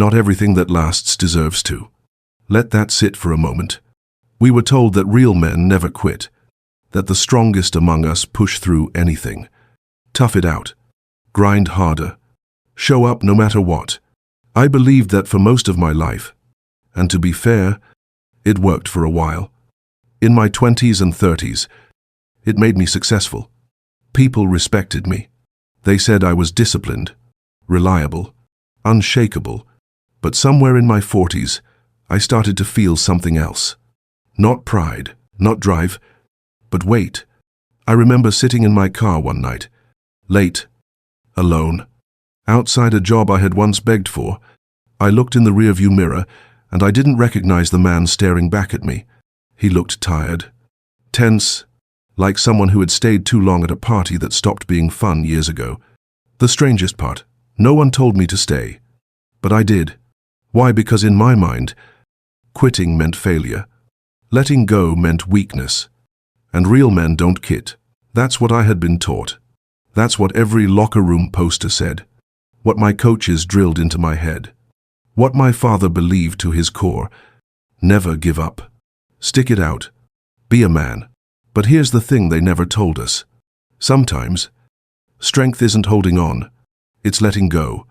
Not everything that lasts deserves to. Let that sit for a moment. We were told that real men never quit, that the strongest among us push through anything. Tough it out. Grind harder. Show up no matter what. I believed that for most of my life. And to be fair, it worked for a while. In my 20s and 30s, it made me successful. People respected me. They said I was disciplined, reliable, unshakable. But somewhere in my 40s, I started to feel something else. Not pride, not drive, but wait. I remember sitting in my car one night, late, alone, outside a job I had once begged for. I looked in the rearview mirror, and I didn't recognize the man staring back at me. He looked tired, tense, like someone who had stayed too long at a party that stopped being fun years ago. The strangest part, no one told me to stay. But I did. Why? Because in my mind, quitting meant failure. Letting go meant weakness. And real men don't quit. That's what I had been taught. That's what every locker room poster said. What my coaches drilled into my head. What my father believed to his core. Never give up. Stick it out. Be a man. But here's the thing they never told us. Sometimes, strength isn't holding on. It's letting go.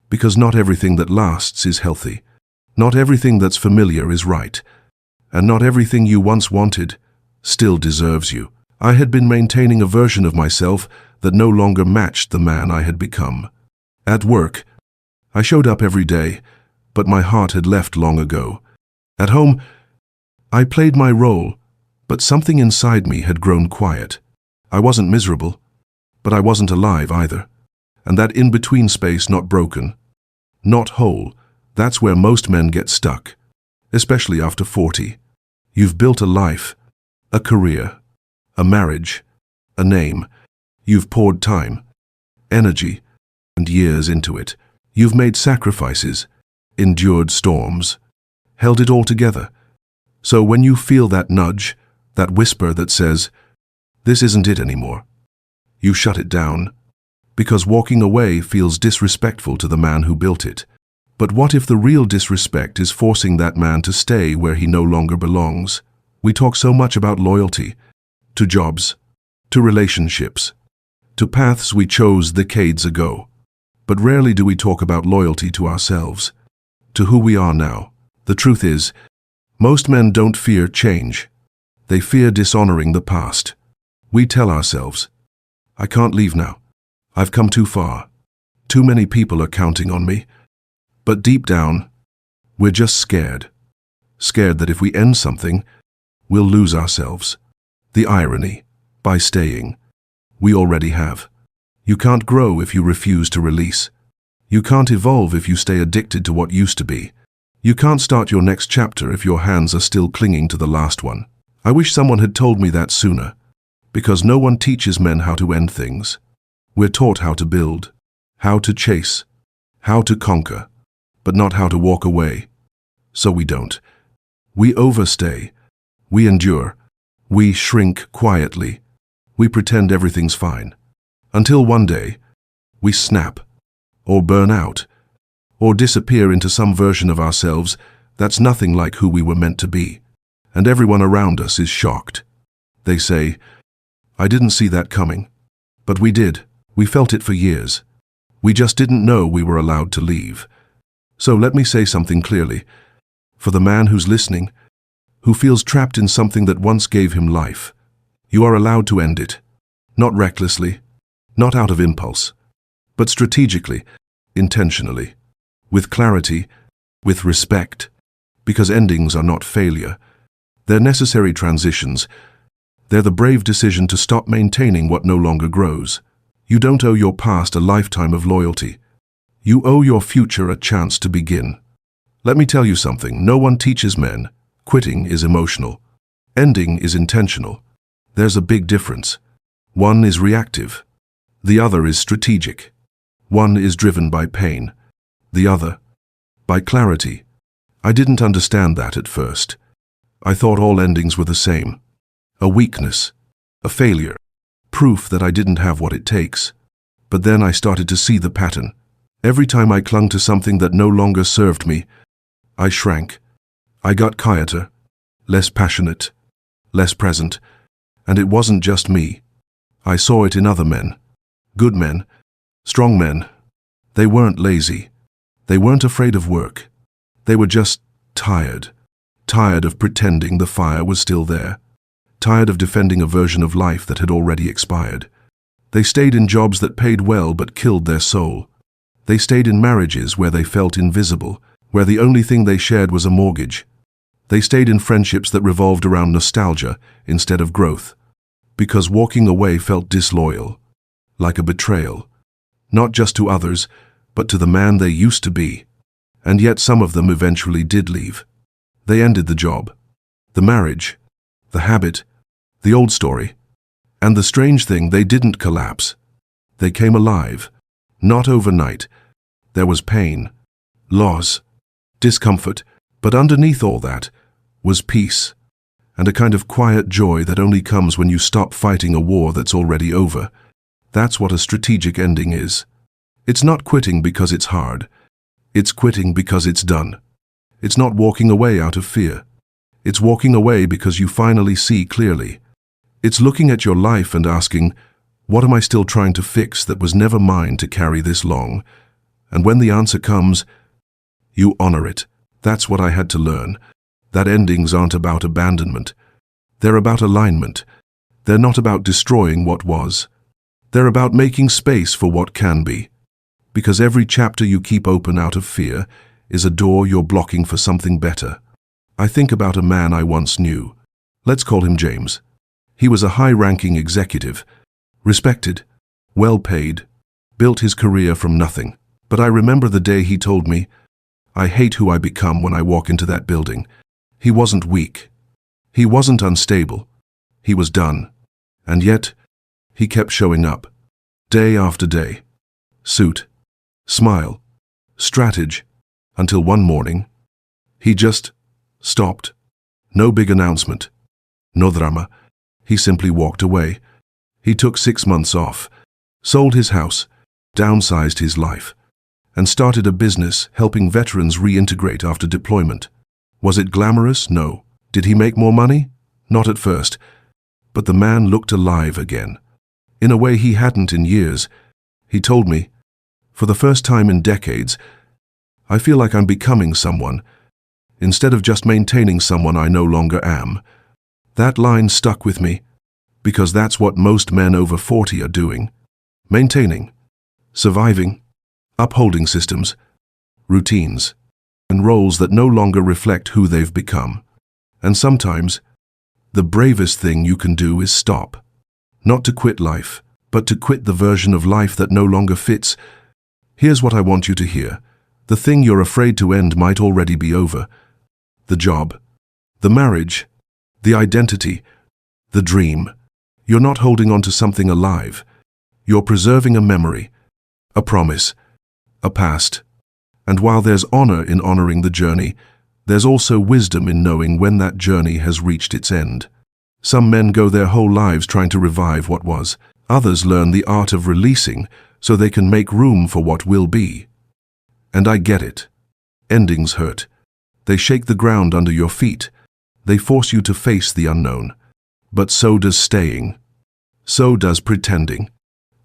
Because not everything that lasts is healthy. Not everything that's familiar is right. And not everything you once wanted still deserves you. I had been maintaining a version of myself that no longer matched the man I had become. At work, I showed up every day, but my heart had left long ago. At home, I played my role, but something inside me had grown quiet. I wasn't miserable, but I wasn't alive either. And that in-between space, not broken, not whole, that's where most men get stuck, especially after 40. You've built a life, a career, a marriage, a name. You've poured time, energy, and years into it. You've made sacrifices, endured storms, held it all together. So when you feel that nudge, that whisper that says, "This isn't it anymore," you shut it down, because walking away feels disrespectful to the man who built it. But what if the real disrespect is forcing that man to stay where he no longer belongs? We talk so much about loyalty, to jobs, to relationships, to paths we chose decades ago. But rarely do we talk about loyalty to ourselves, to who we are now. The truth is, most men don't fear change. They fear dishonoring the past. We tell ourselves, "I can't leave now. I've come too far. Too many people are counting on me." But deep down, we're just scared. Scared that if we end something, we'll lose ourselves. The irony, by staying, we already have. You can't grow if you refuse to release. You can't evolve if you stay addicted to what used to be. You can't start your next chapter if your hands are still clinging to the last one. I wish someone had told me that sooner, because no one teaches men how to end things. We're taught how to build, how to chase, how to conquer, but not how to walk away. So we don't. We overstay. We endure. We shrink quietly. We pretend everything's fine. Until one day, we snap, or burn out, or disappear into some version of ourselves that's nothing like who we were meant to be. And everyone around us is shocked. They say, "I didn't see that coming." But we did. We felt it for years. We just didn't know we were allowed to leave. So let me say something clearly. For the man who's listening, who feels trapped in something that once gave him life, you are allowed to end it. Not recklessly, not out of impulse, but strategically, intentionally, with clarity, with respect, because endings are not failure. They're necessary transitions. They're the brave decision to stop maintaining what no longer grows. You don't owe your past a lifetime of loyalty. You owe your future a chance to begin. Let me tell you something. No one teaches men. Quitting is emotional. Ending is intentional. There's a big difference. One is reactive. The other is strategic. One is driven by pain. The other, by clarity. I didn't understand that at first. I thought all endings were the same. A weakness, a failure, proof that I didn't have what it takes. But then I started to see the pattern. Every time I clung to something that no longer served me, I shrank. I got quieter, less passionate, less present, and it wasn't just me. I saw it in other men. Good men, strong men. They weren't lazy. They weren't afraid of work. They were just tired. Tired of pretending the fire was still there. Tired of defending a version of life that had already expired. They stayed in jobs that paid well but killed their soul. They stayed in marriages where they felt invisible, where the only thing they shared was a mortgage. They stayed in friendships that revolved around nostalgia instead of growth. Because walking away felt disloyal, like a betrayal. Not just to others, but to the man they used to be. And yet some of them eventually did leave. They ended the job, the marriage, the habit, the old story. And the strange thing, they didn't collapse. They came alive. Not overnight. There was pain, loss, discomfort, but underneath all that was peace, and a kind of quiet joy that only comes when you stop fighting a war that's already over. That's what a strategic ending is. It's not quitting because it's hard. It's quitting because it's done. It's not walking away out of fear. It's walking away because you finally see clearly. It's looking at your life and asking, what am I still trying to fix that was never mine to carry this long? And when the answer comes, you honor it. That's what I had to learn. That endings aren't about abandonment. They're about alignment. They're not about destroying what was. They're about making space for what can be. Because every chapter you keep open out of fear is a door you're blocking for something better. I think about a man I once knew. Let's call him James. He was a high-ranking executive, respected, well-paid, built his career from nothing. But I remember the day he told me, I hate who I become when I walk into that building. He wasn't weak. He wasn't unstable. He was done. And yet, he kept showing up, day after day. Suit, smile, strategy, until one morning, he just stopped. No big announcement, no drama. He simply walked away. He took 6 months off, sold his house, downsized his life, and started a business helping veterans reintegrate after deployment. Was it glamorous? No. Did he make more money? Not at first. But the man looked alive again. In a way he hadn't in years. He told me, for the first time in decades, I feel like I'm becoming someone, instead of just maintaining someone I no longer am. That line stuck with me, because that's what most men over 40 are doing. Maintaining, surviving, upholding systems, routines, and roles that no longer reflect who they've become. And sometimes, the bravest thing you can do is stop. Not to quit life, but to quit the version of life that no longer fits. Here's what I want you to hear. The thing you're afraid to end might already be over. The job, the marriage, the identity, the dream. You're not holding on to something alive. You're preserving a memory, a promise, a past. And while there's honor in honoring the journey, there's also wisdom in knowing when that journey has reached its end. Some men go their whole lives trying to revive what was. Others learn the art of releasing so they can make room for what will be. And I get it. Endings hurt. They shake the ground under your feet. They force you to face the unknown. But so does staying. So does pretending.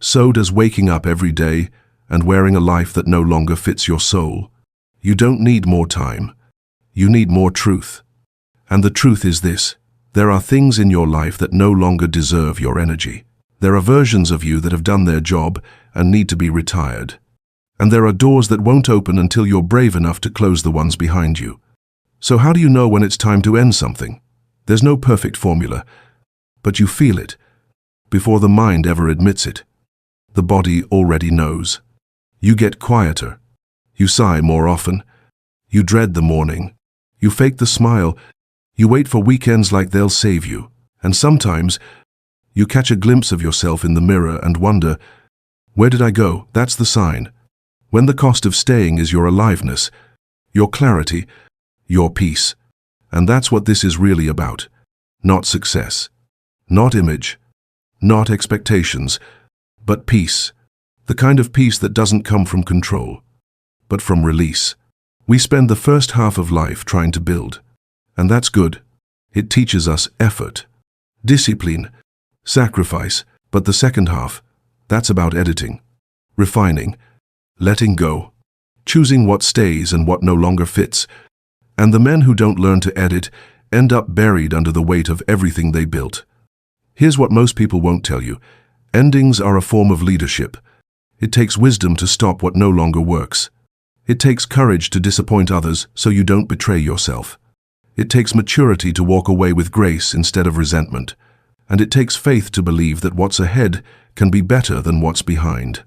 So does waking up every day and wearing a life that no longer fits your soul. You don't need more time. You need more truth. And the truth is this: there are things in your life that no longer deserve your energy. There are versions of you that have done their job and need to be retired. And there are doors that won't open until you're brave enough to close the ones behind you. So how do you know when it's time to end something? There's no perfect formula, but you feel it before the mind ever admits it. The body already knows. You get quieter. You sigh more often. You dread the morning. You fake the smile. You wait for weekends like they'll save you. And sometimes you catch a glimpse of yourself in the mirror and wonder, where did I go? That's the sign. When the cost of staying is your aliveness, your clarity, your peace. And that's what this is really about. Not success. Not image. Not expectations. But peace. The kind of peace that doesn't come from control. but from release. We spend the first half of life trying to build. And that's good. It teaches us effort, discipline, sacrifice. But the second half, that's about editing, refining, letting go, choosing what stays and what no longer fits. And the men who don't learn to edit end up buried under the weight of everything they built. Here's what most people won't tell you. Endings are a form of leadership. It takes wisdom to stop what no longer works. It takes courage to disappoint others so you don't betray yourself. It takes maturity to walk away with grace instead of resentment. And it takes faith to believe that what's ahead can be better than what's behind.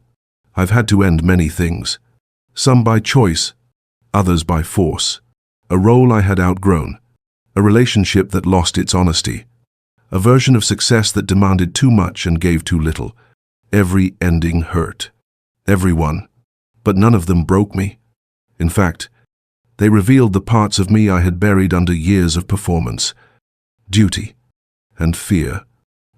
I've had to end many things. Some by choice, others by force. A role I had outgrown. A relationship that lost its honesty. A version of success that demanded too much and gave too little. Every ending hurt. Everyone. But none of them broke me. In fact, they revealed the parts of me I had buried under years of performance, duty, and fear.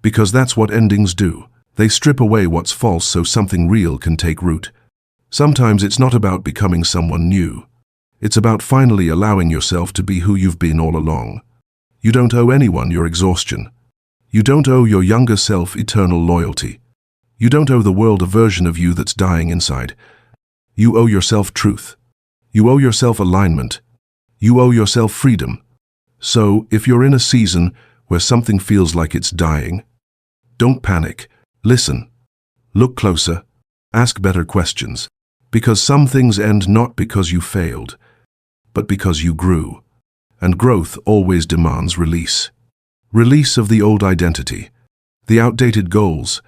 Because that's what endings do. They strip away what's false so something real can take root. Sometimes it's not about becoming someone new. It's about finally allowing yourself to be who you've been all along. You don't owe anyone your exhaustion. You don't owe your younger self eternal loyalty. You don't owe the world a version of you that's dying inside. You owe yourself truth. You owe yourself alignment. You owe yourself freedom. So, if you're in a season where something feels like it's dying, don't panic. Listen. Look closer. Ask better questions. Because some things end not because you failed, but because you grew. And growth always demands release. Release of the old identity, the outdated goals,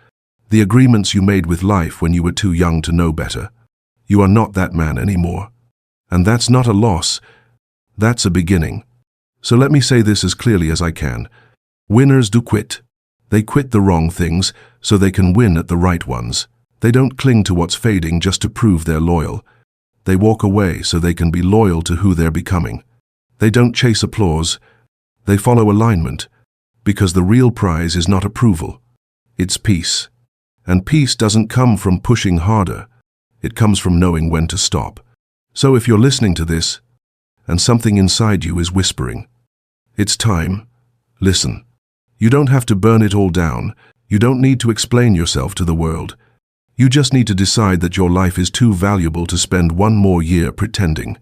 the agreements you made with life when you were too young to know better. You are not that man anymore. And that's not a loss. That's a beginning. So let me say this as clearly as I can. Winners do quit. They quit the wrong things so they can win at the right ones. They don't cling to what's fading just to prove they're loyal. They walk away so they can be loyal to who they're becoming. They don't chase applause. They follow alignment. Because the real prize is not approval. It's peace. And peace doesn't come from pushing harder. It comes from knowing when to stop. So if you're listening to this, and something inside you is whispering, it's time, listen. You don't have to burn it all down. You don't need to explain yourself to the world. You just need to decide that your life is too valuable to spend one more year pretending.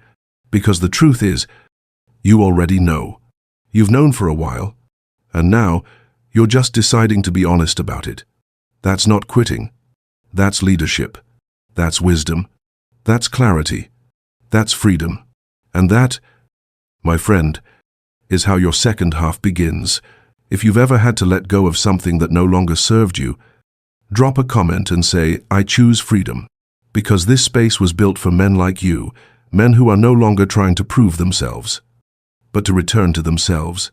Because the truth is, you already know. You've known for a while, and now you're just deciding to be honest about it. That's not quitting. That's leadership. That's wisdom. That's clarity. That's freedom. And that, my friend, is how your second half begins. If you've ever had to let go of something that no longer served you, drop a comment and say, I choose freedom. Because this space was built for men like you, men who are no longer trying to prove themselves, but to return to themselves.